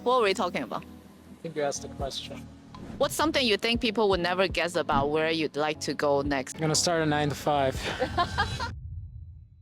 What were we talking about? I think you asked a question. What's something you think people would never guess about where you'd like to go next? I'm gonna start at 9 to 5.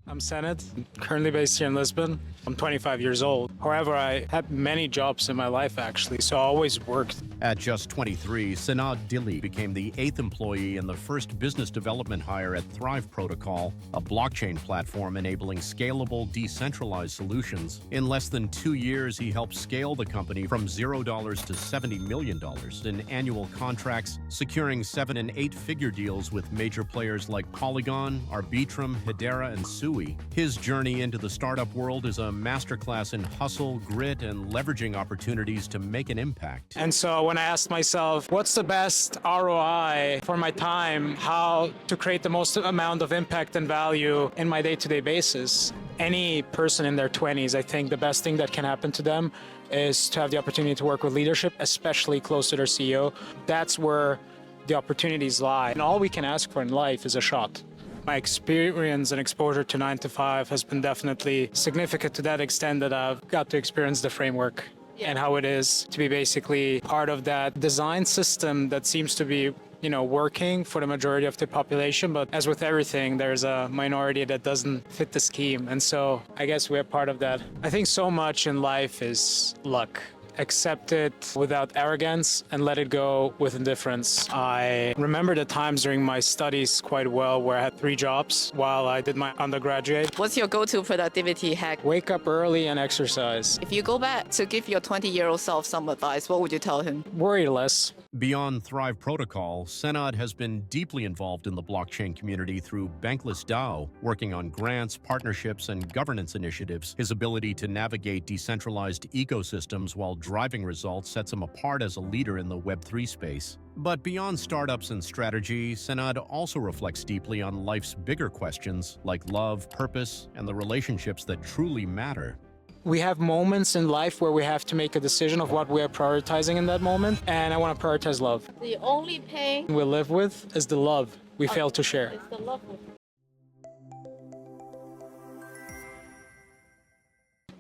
I'm Senad, currently based here in Lisbon. I'm 25 years old. However, I had many jobs in my life actually, so I always worked. At just 23, Senad Dilji became the 8th employee and the first business development hire at Thrive Protocol, a blockchain platform enabling scalable, decentralized solutions. In less than 2 years, he helped scale the company from $0 to $70 million in annual contracts, securing 7- and 8-figure deals with major players like Polygon, Arbitrum, Hedera, and Sui. His journey into the startup world is a masterclass in hustle, grit, and leveraging opportunities to make an impact. And so when I asked myself, what's the best ROI for my time, how to create the most amount of impact and value in my day-to-day basis, any person in their 20s, I think the best thing that can happen to them is to have the opportunity to work with leadership, especially close to their CEO. That's where the opportunities lie. And all we can ask for in life is a shot. My experience and exposure to 9 to 5 has been definitely significant to that extent that I've got to experience the framework and how it is to be basically part of that design system that seems to be, working for the majority of the population. But as with everything, there's a minority that doesn't fit the scheme. And so I guess we're part of that. I think so much in life is luck. Accept it without arrogance and let it go with indifference. I remember the times during my studies quite well where I had 3 jobs while I did my undergraduate. What's your go-to productivity hack? Wake up early and exercise. If you go back to give your 20-year-old self some advice, what would you tell him? Worry less. Beyond Thrive Protocol, Senad has been deeply involved in the blockchain community through Bankless DAO, working on grants, partnerships, and governance initiatives. His ability to navigate decentralized ecosystems while driving results sets him apart as a leader in the Web3 space. But beyond startups and strategy, Senad also reflects deeply on life's bigger questions like love, purpose, and the relationships that truly matter. We have moments in life where we have to make a decision of what we are prioritizing in that moment, and I want to prioritize love. The only pain We live with is the love we fail to share. is the love.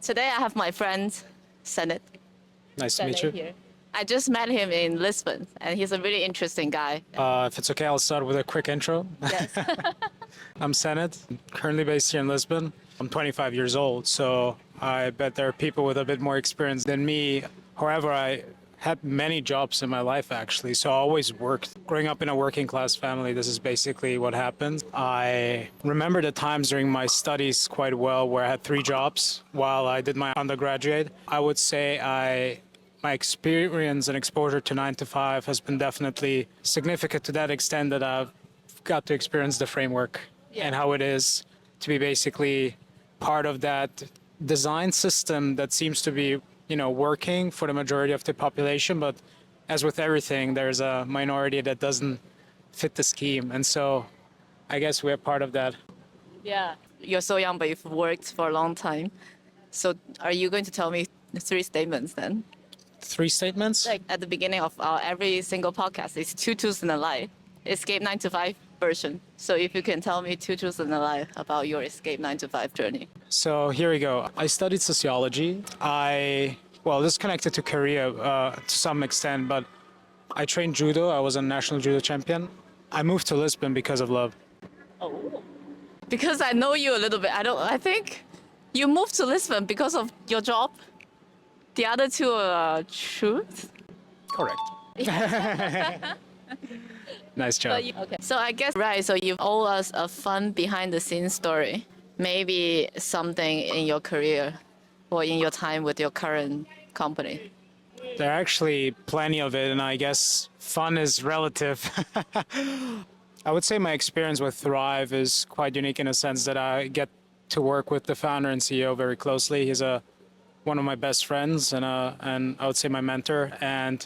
Today I have my friend Senad. Nice to meet you. Here. I just met him in Lisbon, and he's a really interesting guy. If it's okay, I'll start with a quick intro. Yes. I'm Senad, currently based here in Lisbon. I'm 25 years old, so I bet there are people with a bit more experience than me. However, I had many jobs in my life actually, so I always worked. Growing up in a working class family, this is basically what happened. I remember the times during my studies quite well where I had 3 jobs while I did my undergraduate. I would say my experience and exposure to 9 to 5 has been definitely significant to that extent that I've got to experience the framework and how it is to be basically part of that design system that seems to be, working for the majority of the population. But as with everything, there's a minority that doesn't fit the scheme. And so I guess we're part of that. Yeah. You're so young, but you've worked for a long time. So are you going to tell me 3 statements then? 3 statements? Like at the beginning of our every single podcast, it's 2 truths and a lie. Escape 9 to 5 version. So if you can tell me 2 truths and a lie about your Escape 9 to 5 journey. So here we go. I studied sociology. This is connected to career to some extent, but I trained judo. I was a national judo champion. I moved to Lisbon because of love. Oh. Because I know you a little bit. I think you moved to Lisbon because of your job. The other 2 are truths. Correct. Nice job. Okay. So I guess, right, so you owe us a fun behind the scenes story. Maybe something in your career or in your time with your current company. There are actually plenty of it, and I guess fun is relative. I would say my experience with Thrive is quite unique in a sense that I get to work with the founder and CEO very closely. He's one of my best friends and I would say my mentor, and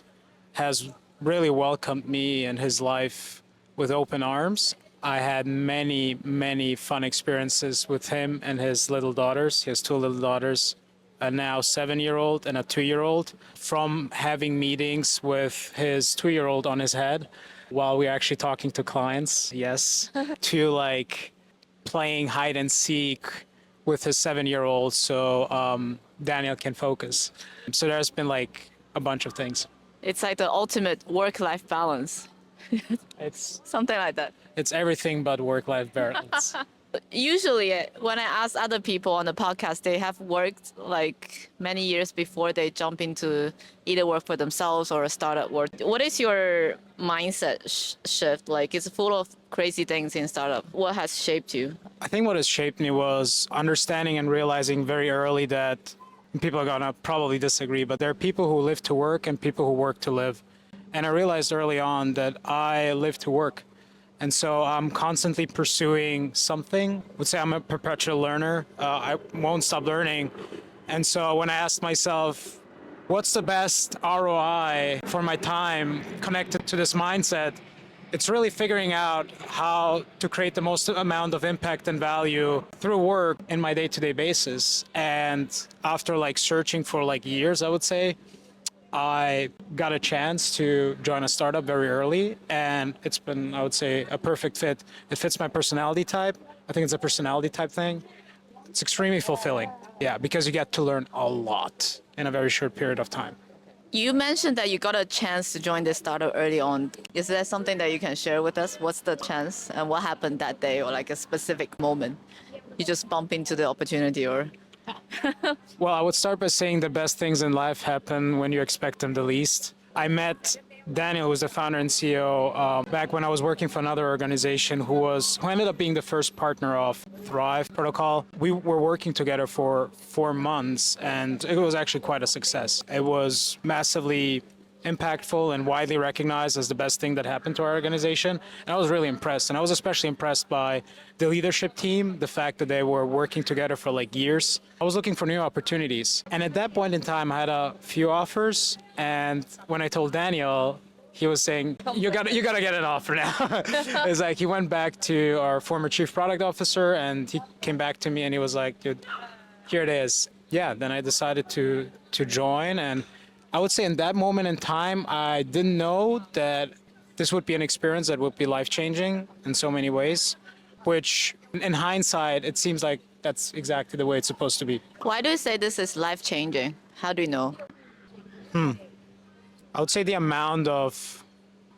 has really welcomed me and his life with open arms. I had many, many fun experiences with him and his little daughters. He has 2 little daughters, a now 7-year-old and a 2-year-old. From having meetings with his 2-year-old on his head while we're actually talking to clients, yes, to like playing hide and seek with his 7-year-old. So Daniel can focus. So there's been like a bunch of things. It's like the ultimate work-life balance, It's something like that. it's everything but work-life balance. Usually, when I ask other people on the podcast, they have worked like many years before they jump into either work for themselves or a startup work. What is your mindset shift? Like, it's full of crazy things in startup. What has shaped you? I think what has shaped me was understanding and realizing very early that people are gonna probably disagree, but there are people who live to work and people who work to live. And I realized early on that I live to work. And so I'm constantly pursuing something. I would say I'm a perpetual learner. I won't stop learning. And so when I asked myself, what's the best ROI for my time connected to this mindset? It's really figuring out how to create the most amount of impact and value through work in my day-to-day basis. And after like searching for like years, I would say, I got a chance to join a startup very early, and it's been, I would say, a perfect fit. It fits my personality type. I think it's a personality type thing. It's extremely fulfilling. Yeah, because you get to learn a lot in a very short period of time. You mentioned that you got a chance to join this startup early on. Is there something that you can share with us? What's the chance and what happened that day, or like a specific moment? You just bump into the opportunity, or? Well, I would start by saying the best things in life happen when you expect them the least. I met Daniel, who's the founder and CEO, back when I was working for another organization who ended up being the first partner of Thrive Protocol. We were working together for 4 months, and it was actually quite a success. It was massively impactful and widely recognized as the best thing that happened to our organization. And I was really impressed. And I was especially impressed by the leadership team, the fact that they were working together for like years. I was looking for new opportunities. And at that point in time, I had a few offers. And when I told Daniel, he was saying, you gotta get an offer now. It's like he went back to our former chief product officer and he came back to me and he was like, dude, here it is. Yeah, then I decided to join, and I would say in that moment in time, I didn't know that this would be an experience that would be life-changing in so many ways, which in hindsight, it seems like that's exactly the way it's supposed to be. Why do you say this is life-changing? How do you know? I would say the amount of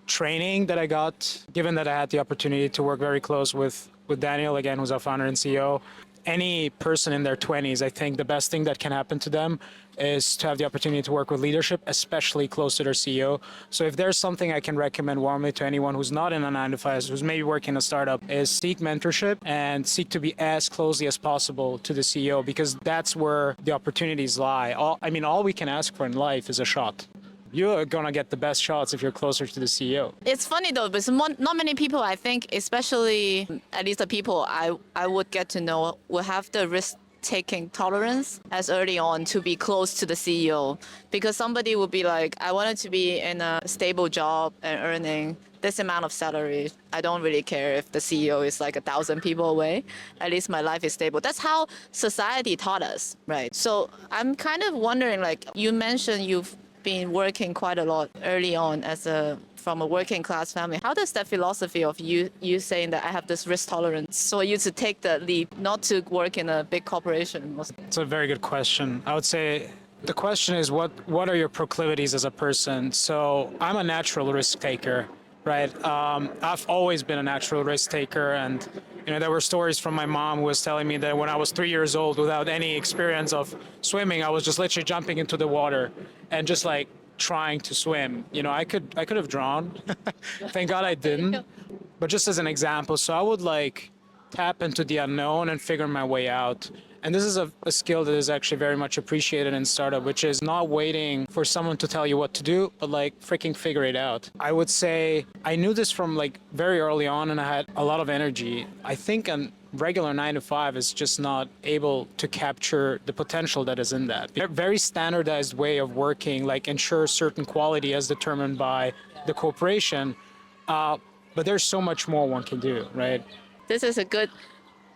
training that I got, given that I had the opportunity to work very close with Daniel, again, who's our founder and CEO. Any person in their 20s, I think the best thing that can happen to them is to have the opportunity to work with leadership, especially close to their CEO. So if there's something I can recommend warmly to anyone who's not in a 9-to-5, who's maybe working in a startup, is seek mentorship and seek to be as closely as possible to the CEO, because that's where the opportunities lie. All we can ask for in life is a shot. You're gonna get the best shots if you're closer to the CEO. It's funny though, because not many people, I think, especially at least the people I would get to know, will have the risk-taking tolerance as early on to be close to the CEO. Because somebody would be like, I wanted to be in a stable job and earning this amount of salary. I don't really care if the CEO is like 1,000 people away. At least my life is stable. That's how society taught us, right? So I'm kind of wondering, like you mentioned, you've been working quite a lot early on from a working class family. How does that philosophy of you saying that I have this risk tolerance for you to take the leap, not to work in a big corporation? It's a very good question. I would say the question is what are your proclivities as a person? So I'm a natural risk taker, right? I've always been a natural risk taker, and there were stories from my mom who was telling me that when I was 3 years old, without any experience of swimming, I was just literally jumping into the water and just like trying to swim. I could have drowned. Thank God I didn't. But just as an example, so I would like tap into the unknown and figure my way out. And this is a skill that is actually very much appreciated in startup, which is not waiting for someone to tell you what to do, but like freaking figure it out. I would say I knew this from like very early on, and I had a lot of energy. I think a regular 9-to-5 is just not able to capture the potential that is in that. A very standardized way of working, like ensures certain quality as determined by the corporation, but there's so much more one can do, right? This is a good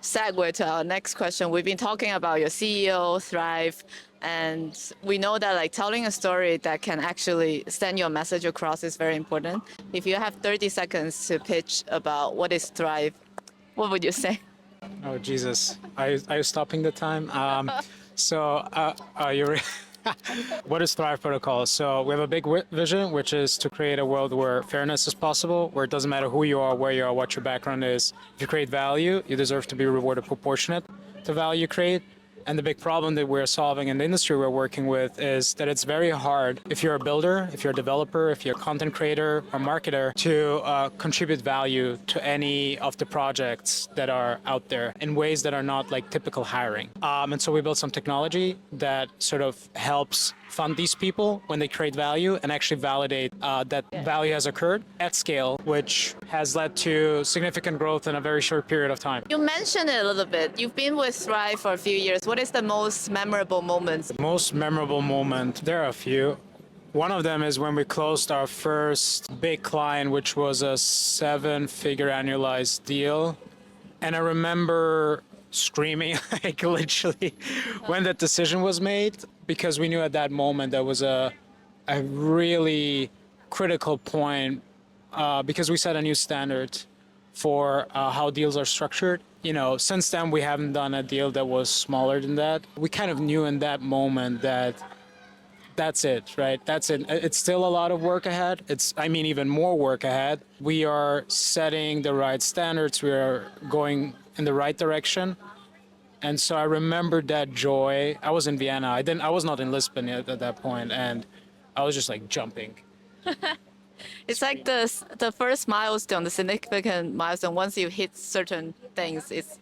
segue to our next question. We've been talking about your CEO, Thrive, and we know that like telling a story that can actually send your message across is very important. If you have 30 seconds to pitch about what is Thrive, what would you say? Oh, Jesus. Are you stopping the time? So, what is Thrive Protocol? So we have a big vision, which is to create a world where fairness is possible, where it doesn't matter who you are, where you are, what your background is. If you create value, you deserve to be rewarded proportionate to value you create. And the big problem that we're solving in the industry we're working with is that it's very hard if you're a builder, if you're a developer, if you're a content creator or marketer to contribute value to any of the projects that are out there in ways that are not like typical hiring. And so we built some technology that sort of helps fund these people when they create value and actually validate that value has occurred at scale, which has led to significant growth in a very short period of time. You mentioned it a little bit. You've been with Thrive for a few years. What is the most memorable moments? Most memorable moment, there are a few. One of them is when we closed our first big client, which was a 7-figure annualized deal. And I remember screaming, like literally, when that decision was made, because we knew at that moment that was a really critical point, because we set a new standard for how deals are structured. You know, since then we haven't done a deal that was smaller than that. We kind of knew in that moment that that's it, right? That's it. It's still a lot of work ahead. Even more work ahead. We are setting the right standards. We are going in the right direction. And so I remember that joy. I was in Vienna. I was not in Lisbon yet at that point, and I was just like jumping. It's like the first milestone, the significant milestone. Once you hit certain things, it's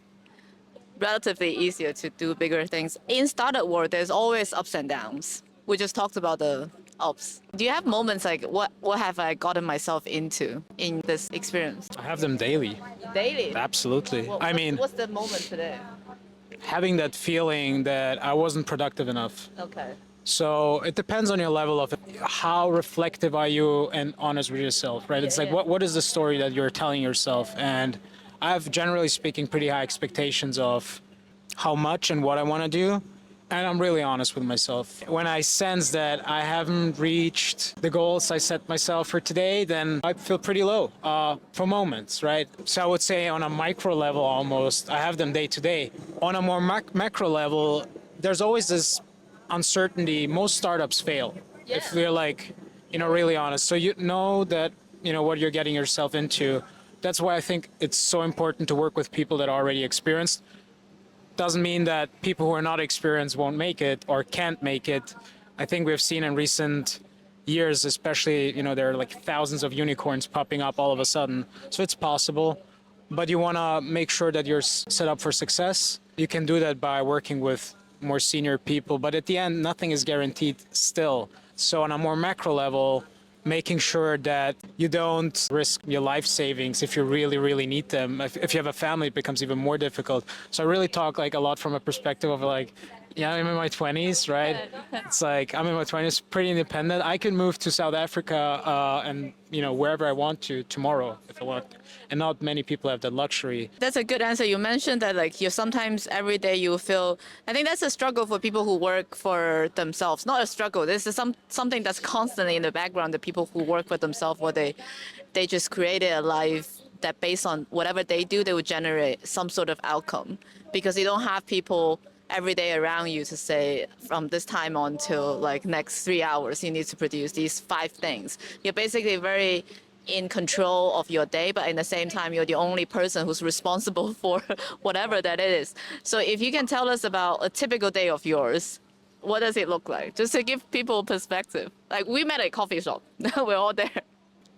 relatively easier to do bigger things. In startup world, there's always ups and downs. We just talked about the ups. Do you have moments like what have I gotten myself into in this experience? I have them daily. Daily. Absolutely. What's the moment today? Having that feeling that I wasn't productive enough. Okay. So it depends on your level of how reflective are you and honest with yourself, right? It's like, what is the story that you're telling yourself? And I have, generally speaking, pretty high expectations of how much and what I want to do. And I'm really honest with myself. When I sense that I haven't reached the goals I set myself for today, then I feel pretty low for moments, right? So I would say on a micro level almost, I have them day to day. On a more macro level, there's always this uncertainty. Most startups fail if we're like, really honest. So you know that, what you're getting yourself into. That's why I think it's so important to work with people that are already experienced. Doesn't mean that people who are not experienced won't make it or can't make it. I think we've seen in recent years, especially, there are like thousands of unicorns popping up all of a sudden. So it's possible, but you want to make sure that you're set up for success. You can do that by working with more senior people, but at the end, nothing is guaranteed still. So on a more macro level, making sure that you don't risk your life savings if you really, really need them. If you have a family, it becomes even more difficult. So I really talk like a lot from a perspective of like, I'm in my 20s, right? It's like, I'm in my 20s, pretty independent. I can move to South Africa and, wherever I want to tomorrow if I want. And not many people have that luxury. That's a good answer. You mentioned that like you sometimes every day you feel, I think that's a struggle for people who work for themselves. Not a struggle. This is something that's constantly in the background. The people who work for themselves, or they just created a life that based on whatever they do, they would generate some sort of outcome, because you don't have people every day around you to say from this time on till like next 3 hours you need to produce these 5 things. You're basically very in control of your day, but at the same time you're the only person who's responsible for whatever that is. So if you can tell us about a typical day of yours, what does it look like? Just to give people perspective. Like we met at a coffee shop. We're all there.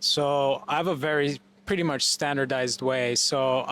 So I have a pretty much standardized way. So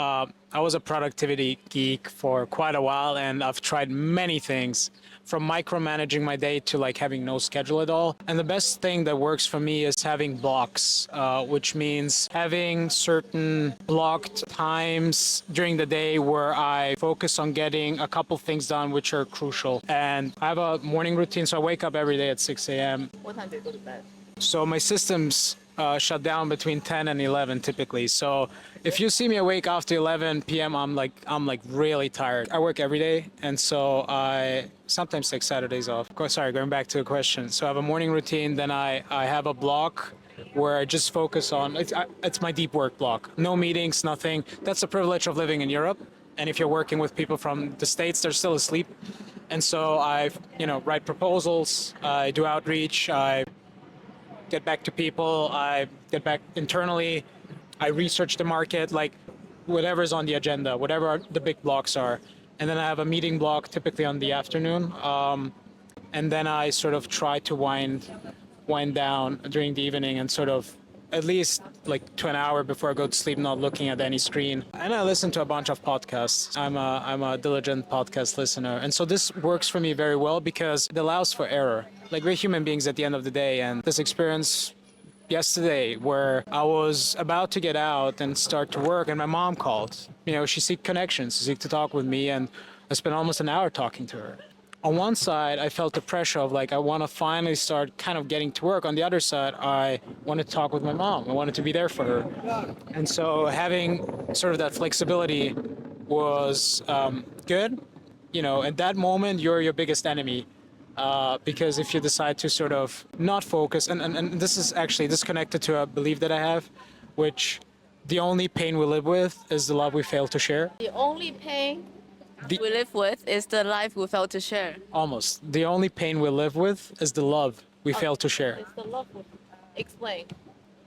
I was a productivity geek for quite a while, and I've tried many things, from micromanaging my day to like having no schedule at all. And the best thing that works for me is having blocks, which means having certain blocked times during the day where I focus on getting a couple things done which are crucial. And I have a morning routine, so I wake up every day at 6 a.m. What time do you go to bed? So my systems shut down between 10 and 11 typically. So if you see me awake after 11 p.m., I'm like really tired. I work every day, and so I sometimes take Saturdays off. Going back to the question. So I have a morning routine, then I have a block where I just focus on, it's my deep work block. No meetings, nothing. That's the privilege of living in Europe. And if you're working with people from the States, they're still asleep. And so I, write proposals, I do outreach, I get back to people, I get back internally, I research the market, like whatever's on the agenda, whatever the big blocks are. And then I have a meeting block typically on the afternoon. And then I sort of try to wind down during the evening and sort of at least like to an hour before I go to sleep, not looking at any screen. And I listen to a bunch of podcasts. I'm a diligent podcast listener. And so this works for me very well because it allows for error. Like we're human beings at the end of the day. And this experience yesterday where I was about to get out and start to work and my mom called. She seeked connections, she seeked to talk with me, and I spent almost an hour talking to her. On one side, I felt the pressure of like, I want to finally start kind of getting to work. On the other side, I wanted to talk with my mom. I wanted to be there for her. And so having sort of that flexibility was good. At that moment, you're your biggest enemy. Because if you decide to sort of not focus, and this is actually disconnected to a belief that I have, which the only pain we live with is the love we fail to share. The only pain we live with is the life we fail to share. Almost. The only pain we live with is the love we fail to share. It's the love. Explain.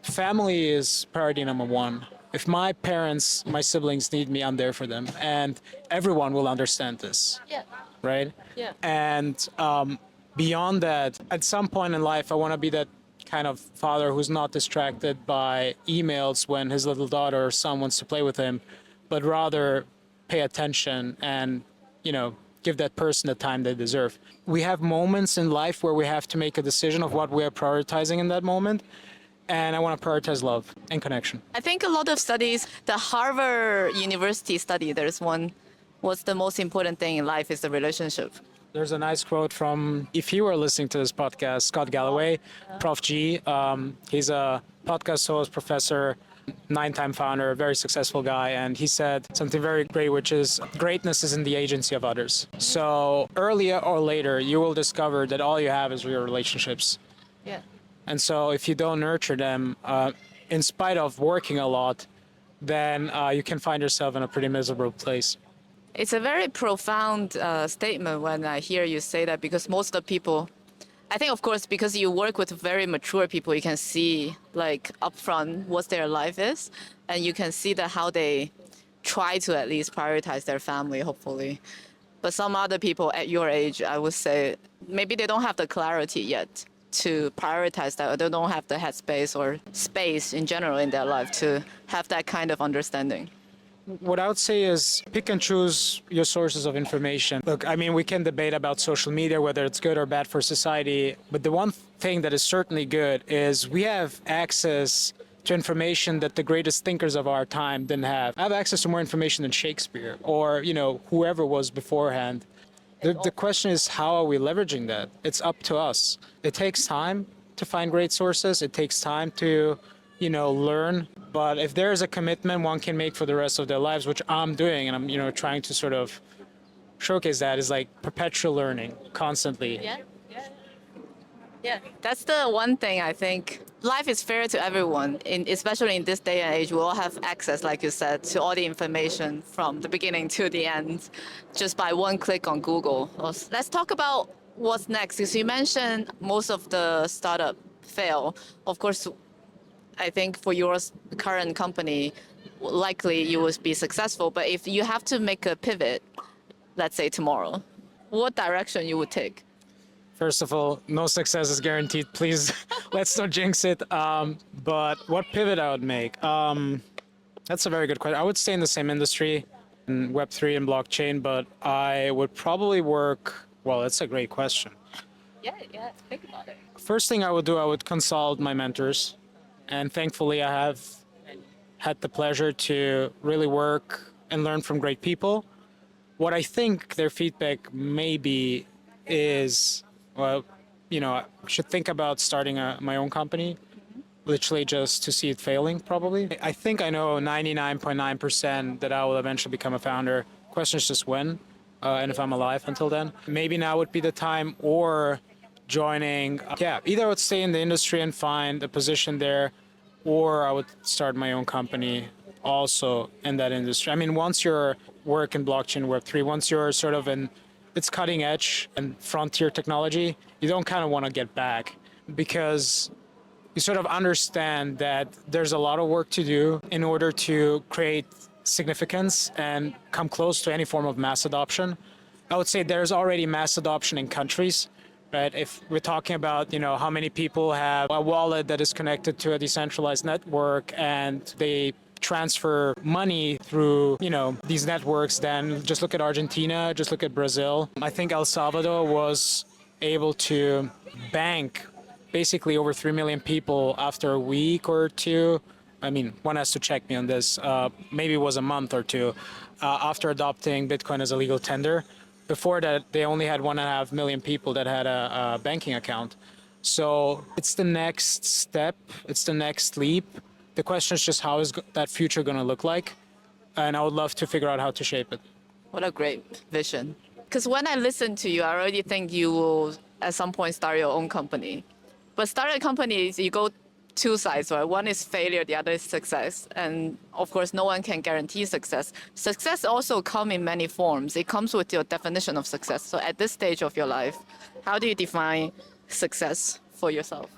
Family is priority number one. If my parents, my siblings need me, I'm there for them. And everyone will understand this. Yeah. Right? Yeah. And beyond that, at some point in life, I want to be that kind of father who's not distracted by emails when his little daughter or son wants to play with him, but rather pay attention and, give that person the time they deserve. We have moments in life where we have to make a decision of what we are prioritizing in that moment. And I want to prioritize love and connection. I think a lot of studies, the Harvard University study, there's one, what's the most important thing in life is the relationship. There's a nice quote from, if you were listening to this podcast, Scott Galloway, Prof G. He's a podcast host, professor, 9-time founder, a very successful guy. And he said something very great, which is greatness is in the agency of others. So earlier or later, you will discover that all you have is your relationships. Yeah. And so if you don't nurture them, in spite of working a lot, then you can find yourself in a pretty miserable place. It's a very profound statement when I hear you say that, because most of the people, I think, of course, because you work with very mature people, you can see like upfront what their life is, and you can see that how they try to at least prioritize their family, hopefully. But some other people at your age, I would say, maybe they don't have the clarity yet to prioritize that, or they don't have the headspace or space in general in their life to have that kind of understanding. What I would say is pick and choose your sources of information. Look, I mean, we can debate about social media, whether it's good or bad for society, but the one thing that is certainly good is we have access to information that the greatest thinkers of our time didn't have. I have access to more information than Shakespeare or, whoever was beforehand. The question is, how are we leveraging that? It's up to us. It takes time to find great sources. It takes time to, learn. But if there is a commitment one can make for the rest of their lives, which I'm doing, and I'm, trying to sort of showcase that, is like perpetual learning constantly. Yeah. That's the one thing I think. Life is fair to everyone, especially in this day and age. We all have access, like you said, to all the information from the beginning to the end, just by one click on Google. Let's talk about what's next. Because you mentioned most of the startup fail. Of course, I think for your current company, likely you will be successful. But if you have to make a pivot, let's say tomorrow, what direction you would take? First of all, no success is guaranteed. Please, let's not jinx it. But what pivot I would make? That's a very good question. I would stay in the same industry, in Web3 and blockchain, but I would probably work. Well, that's a great question. Yeah, think about it. First thing I would do, I would consult my mentors. And thankfully, I have had the pleasure to really work and learn from great people. What I think their feedback maybe is, well, I should think about starting my own company, literally just to see it failing, probably. I think I know 99.9% that I will eventually become a founder. Question is just when, and if I'm alive until then. Maybe now would be the time, or joining, either I would stay in the industry and find a position there, or I would start my own company also in that industry. I mean, once you're work in blockchain Web3, once you're sort of in it's cutting edge and frontier technology, you don't kind of want to get back because you sort of understand that there's a lot of work to do in order to create significance and come close to any form of mass adoption. I would say there's already mass adoption in countries, right? If we're talking about, how many people have a wallet that is connected to a decentralized network and they transfer money through, these networks, then just look at Argentina, just look at Brazil. I think El Salvador was able to bank basically over 3 million people after a week or two. I mean, one has to check me on this. Maybe it was a month or two after adopting Bitcoin as a legal tender. Before that, they only had 1.5 million people that had a banking account. So it's the next step. It's the next leap. The question is just how is that future going to look like? And I would love to figure out how to shape it. What a great vision. Because when I listen to you, I already think you will at some point start your own company. But starting companies, you go two sides, right? One is failure, the other is success. And of course, no one can guarantee success. Success also comes in many forms. It comes with your definition of success. So at this stage of your life, how do you define success for yourself?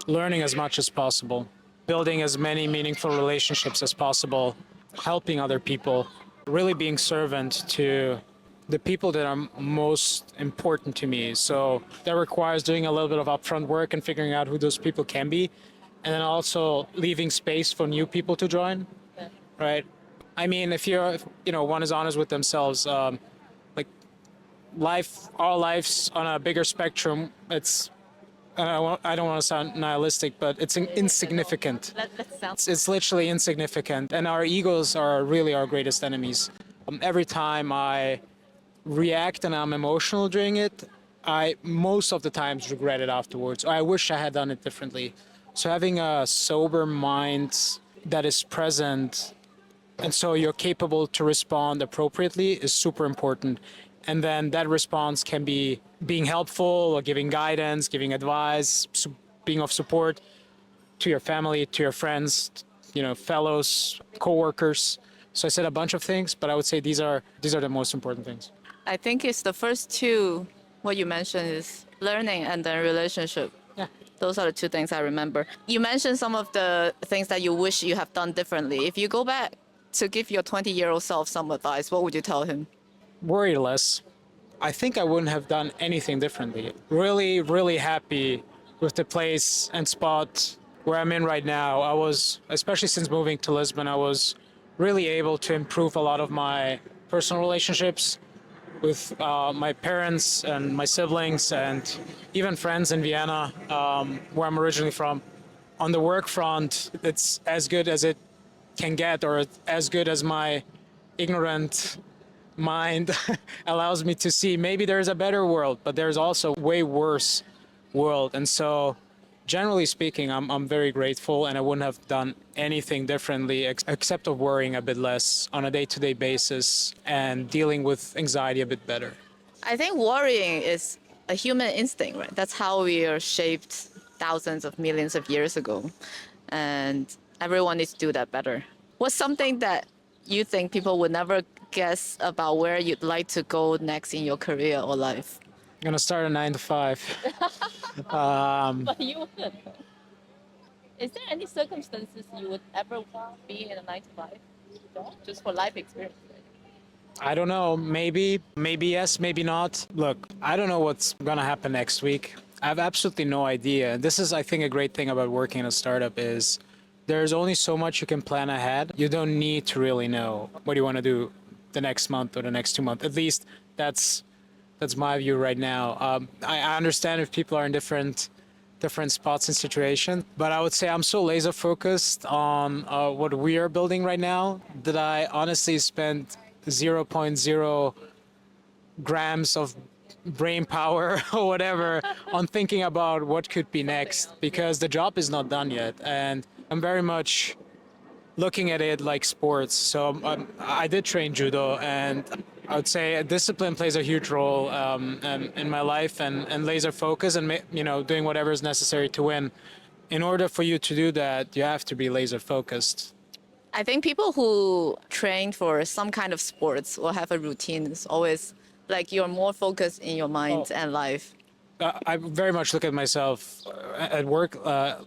Learning as much as possible, building as many meaningful relationships as possible, helping other people, really being servant to the people that are most important to me. So that requires doing a little bit of upfront work and figuring out who those people can be, and then also leaving space for new people to join, right? I mean, if one is honest with themselves, like our lives on a bigger spectrum, I don't want to sound nihilistic, but it's insignificant. It's literally insignificant. And our egos are really our greatest enemies. Every time I react and I'm emotional during it, I most of the times regret it afterwards. I wish I had done it differently. So having a sober mind that is present and so you're capable to respond appropriately is super important. And then that response can be being helpful or giving guidance, giving advice, being of support to your family, to your friends, fellows, coworkers. So I said a bunch of things, but I would say these are the most important things. I think it's the first two, what you mentioned is learning and then relationship. Yeah. Those are the two things I remember. You mentioned some of the things that you wish you have done differently. If you go back to give your 20-year-old self some advice, what would you tell him? Worry less. I think I wouldn't have done anything differently. Really, really happy with the place and spot where I'm in right now. I was, especially since moving to Lisbon, I was really able to improve a lot of my personal relationships with my parents and my siblings and even friends in Vienna, where I'm originally from. On the work front, it's as good as it can get, or as good as my ignorant mind allows me to see. Maybe there's a better world, but there's also a way worse world. And so generally speaking, I'm very grateful, and I wouldn't have done anything differently except of worrying a bit less on a day-to-day basis and dealing with anxiety a bit better. I think worrying is a human instinct, right? That's how we are shaped thousands of millions of years ago. And everyone needs to do that better. What's something that you think people would never guess about where you'd like to go next in your career or life? I'm gonna start a 9 to 5. But you would. Is there any circumstances you would ever want to be in a 9 to 5 job, just for life experience? I don't know, maybe yes, maybe not. Look, I don't know what's gonna happen next week. I have absolutely no idea. This is, I think, a great thing about working in a startup is there's only so much you can plan ahead. You don't need to really know what you want to do the next month or the next 2 months. At least that's my view right now. I understand if people are in different spots and situations, but I would say I'm so laser focused on what we are building right now that I honestly spent 0.0 grams of brain power or whatever on thinking about what could be next, because the job is not done yet, and I'm very much looking at it like sports. So I did train judo, and I would say discipline plays a huge role in my life, and laser focus, and doing whatever is necessary to win. In order for you to do that, you have to be laser focused. I think people who train for some kind of sports will have a routine. It's always Like you're more focused in your mind Oh. and life. I very much look at myself at work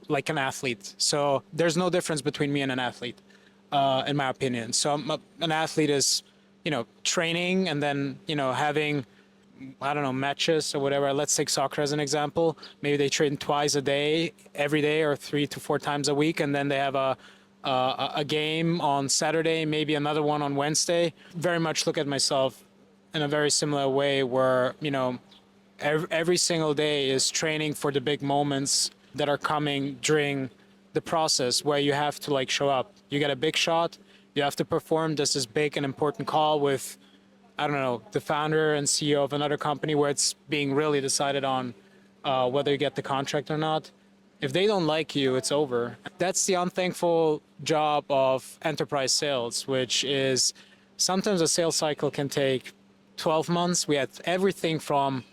like an athlete. So there's no difference between me and an athlete, in my opinion. So an athlete is, training and then, having, I don't know, matches or whatever. Let's take soccer as an example. Maybe they train twice a day, every day, or 3 to 4 times a week, and then they have a game on Saturday, maybe another one on Wednesday. Very much look at myself in a very similar way, where every single day is training for the big moments that are coming during the process, where you have to show up. You get a big shot, you have to perform this big and important call with, I don't know, the founder and CEO of another company, where it's being really decided on whether you get the contract or not. If they don't like you, it's over. That's the unthankful job of enterprise sales, which is sometimes a sales cycle can take 12 months. We had everything from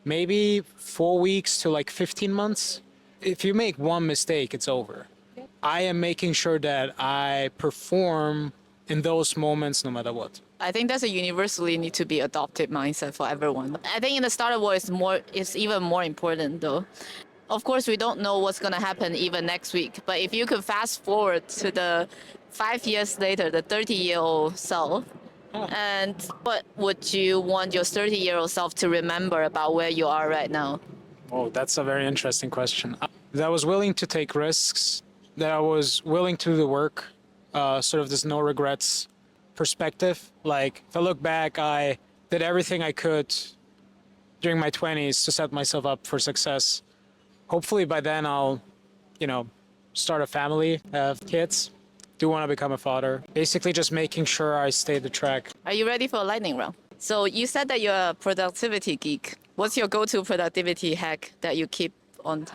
maybe 4 weeks to 15 months. If you make one mistake, it's over. I am making sure that I perform in those moments no matter what. I think that's a universally need to be adopted mindset for everyone. I think in the startup world, it's even more important though. Of course, we don't know what's going to happen even next week. But if you could fast forward to the 5 years later, the 30-year-old self, and what would you want your 30-year-old self to remember about where you are right now? Oh, that's a very interesting question. That I was willing to take risks, that I was willing to do the work, sort of this no regrets perspective. If I look back, I did everything I could during my 20s to set myself up for success. Hopefully by then I'll, start a family, have kids, do want to become a father. Basically just making sure I stay the track. Are you ready for a lightning round? So you said that you're a productivity geek. What's your go-to productivity hack that you keep on?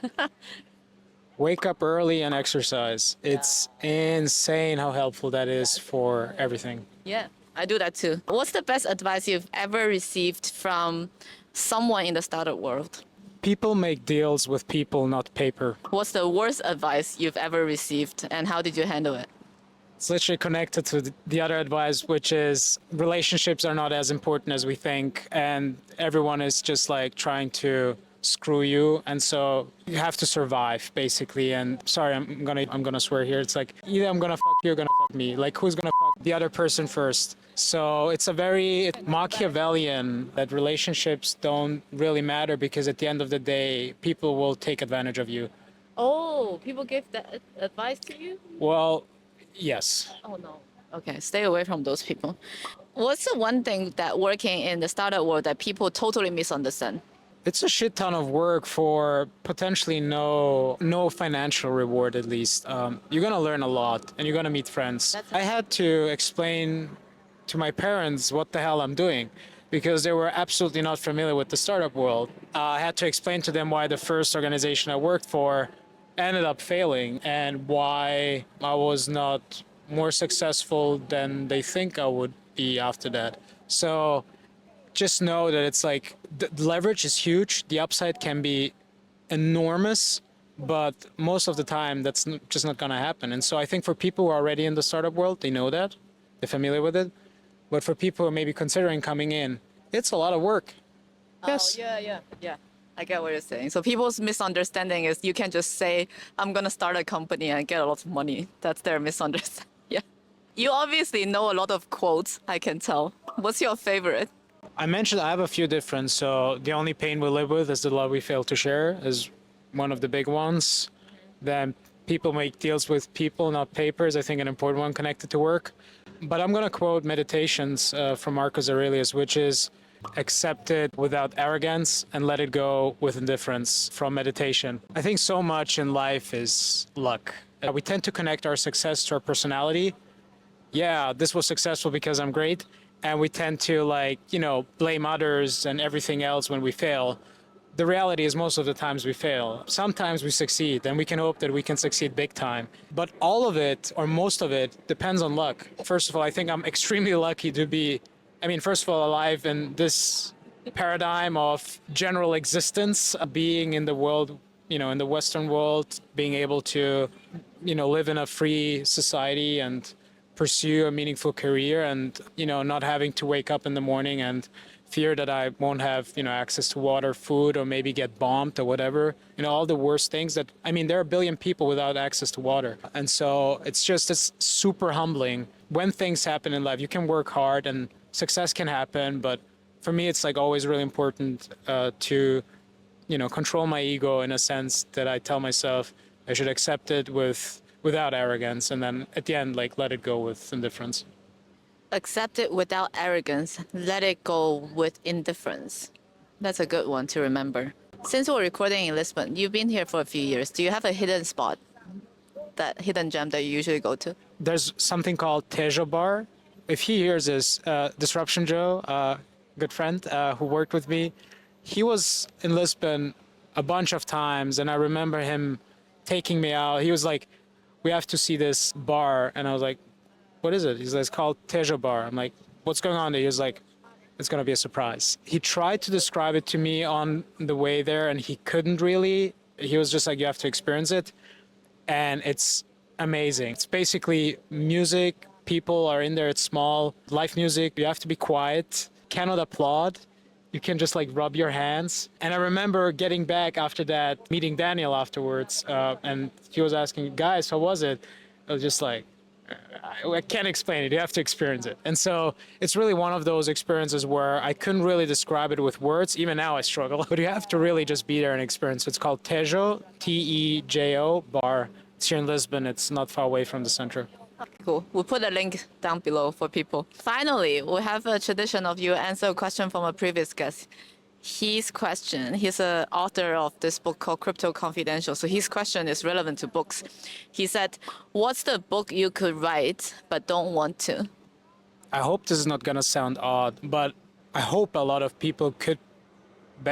Wake up early and exercise. It's insane how helpful that is for everything. Yeah, I do that too. What's the best advice you've ever received from someone in the startup world? People make deals with people, not paper. What's the worst advice you've ever received and how did you handle it? It's literally connected to the other advice, which is relationships are not as important as we think, and everyone is just trying to screw you, and so you have to survive basically. And sorry, I'm gonna swear here. It's either I'm gonna fuck you or gonna fuck me. Who's gonna fuck the other person first? So it's a very Machiavellian that relationships don't really matter, because at the end of the day, people will take advantage of you. Oh, people give that advice to you? Well, yes. Oh no. Okay, stay away from those people. What's the one thing that working in the startup world that people totally misunderstand? It's a shit ton of work for potentially no financial reward, at least. You're gonna learn a lot and you're gonna meet friends. I had to explain to my parents what the hell I'm doing, because they were absolutely not familiar with the startup world. I had to explain to them why the first organization I worked for ended up failing and why I was not more successful than they think I would be after that. So just know that it's the leverage is huge. The upside can be enormous, but most of the time that's just not going to happen. And so I think for people who are already in the startup world, they know that, they're familiar with it. But for people who are maybe considering coming in, it's a lot of work. Yes. Oh, yeah. I get what you're saying. So people's misunderstanding is you can't just say, I'm going to start a company and get a lot of money. That's their misunderstanding. Yeah. You obviously know a lot of quotes, I can tell. What's your favorite? I mentioned I have a few different. So the only pain we live with is the love we fail to share is one of the big ones. Then people make deals with people, not papers. I think an important one connected to work. But I'm going to quote Meditations from Marcus Aurelius, which is accept it without arrogance and let it go with indifference, from Meditation. I think so much in life is luck. We tend to connect our success to our personality. Yeah, this was successful because I'm great. And we tend to blame others and everything else when we fail. The reality is most of the times we fail. Sometimes we succeed, and we can hope that we can succeed big time. But all of it, or most of it, depends on luck. First of all, I think I'm extremely lucky to be, first of all, alive in this paradigm of general existence, being in the world, in the Western world, being able to, live in a free society and pursue a meaningful career, and not having to wake up in the morning and fear that I won't have, access to water, food, or maybe get bombed or whatever. All the worst things that, there are a billion people without access to water. And so it's super humbling when things happen in life. You can work hard and success can happen, but for me, it's like always really important to, control my ego in a sense that I tell myself I should accept it without arrogance, and then at the end, like, let it go with indifference. Accept it without arrogance. Let it go with indifference. That's a good one to remember. Since we're recording in Lisbon, you've been here for a few years. Do you have a hidden spot, that hidden gem that you usually go to? There's something called Tejo Bar. If he hears this, Disruption Joe, good friend who worked with me, he was in Lisbon a bunch of times, and I remember him taking me out. He was like, "We have to see this bar," and I was like, "What is it?" He's like, "It's called Tejo Bar." I'm like, "What's going on there?" He was like, "It's going to be a surprise." He tried to describe it to me on the way there, and he couldn't really. He was just like, "You have to experience it." And it's amazing. It's basically music. People are in there. It's small. Live music. You have to be quiet. Cannot applaud. You can just like rub your hands. And I remember getting back after that, meeting Daniel afterwards, and he was asking, "Guys, how was it?" I was just like, I can't explain it. You have to experience it. And so it's really one of those experiences where I couldn't really describe it with words. Even now I struggle. But you have to really just be there and experience it. It's called Tejo, Tejo Bar. It's here in Lisbon. It's not far away from the center. Cool. We'll put a link down below for people. Finally, we have a tradition of you answer a question from a previous guest. His question, he's an author of this book called Crypto Confidential. So his question is relevant to books. He said, "What's the book you could write but don't want to?" I hope this is not going to sound odd, but I hope a lot of people could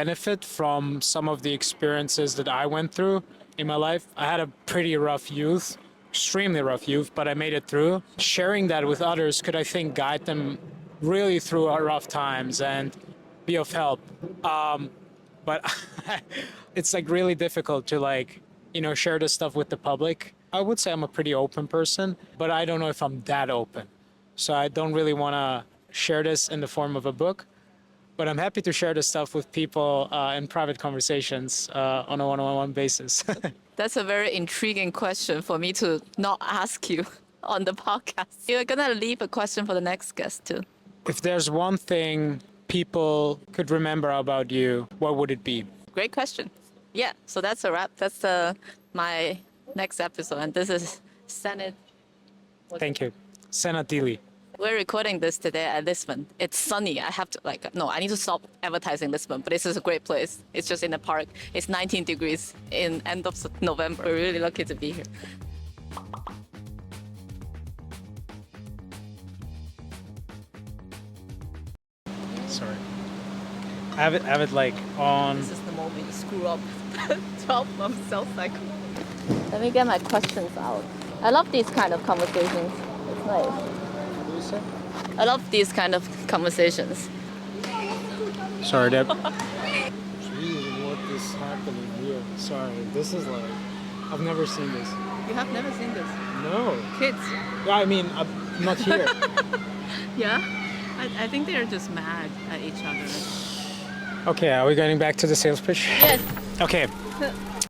benefit from some of the experiences that I went through in my life. I had a pretty rough youth, extremely rough youth, but I made it through. Sharing that with others could, I think, guide them really through our rough times and be of help. But it's like really difficult to share this stuff with the public. I would say I'm a pretty open person, but I don't know if I'm that open. So I don't really want to share this in the form of a book, but I'm happy to share this stuff with people in private conversations on a one-on-one basis. That's a very intriguing question for me to not ask you on the podcast. You're going to leave a question for the next guest too. If there's one thing people could remember about you, what would it be? Great question. Yeah, so that's a wrap. That's my next episode. And this is Senad. Thank you. Senad Dilji. We're recording this today at Lisbon. It's sunny. I need to stop advertising Lisbon, but this is a great place. It's just in the park. It's 19 degrees in end of November. We're really lucky to be here. Sorry. I have it like on. This is the moment to screw up 12-month sales cycle. Let me get my questions out. I love these kind of conversations. It's nice. I love these kind of conversations. Sorry, Deb. Jeez, what is happening here? Sorry, this is like, I've never seen this. You have never seen this? No. Kids? Yeah, I mean, I'm not here. Yeah? I think they're just mad at each other. Okay, are we going back to the sales pitch? Yes. Okay.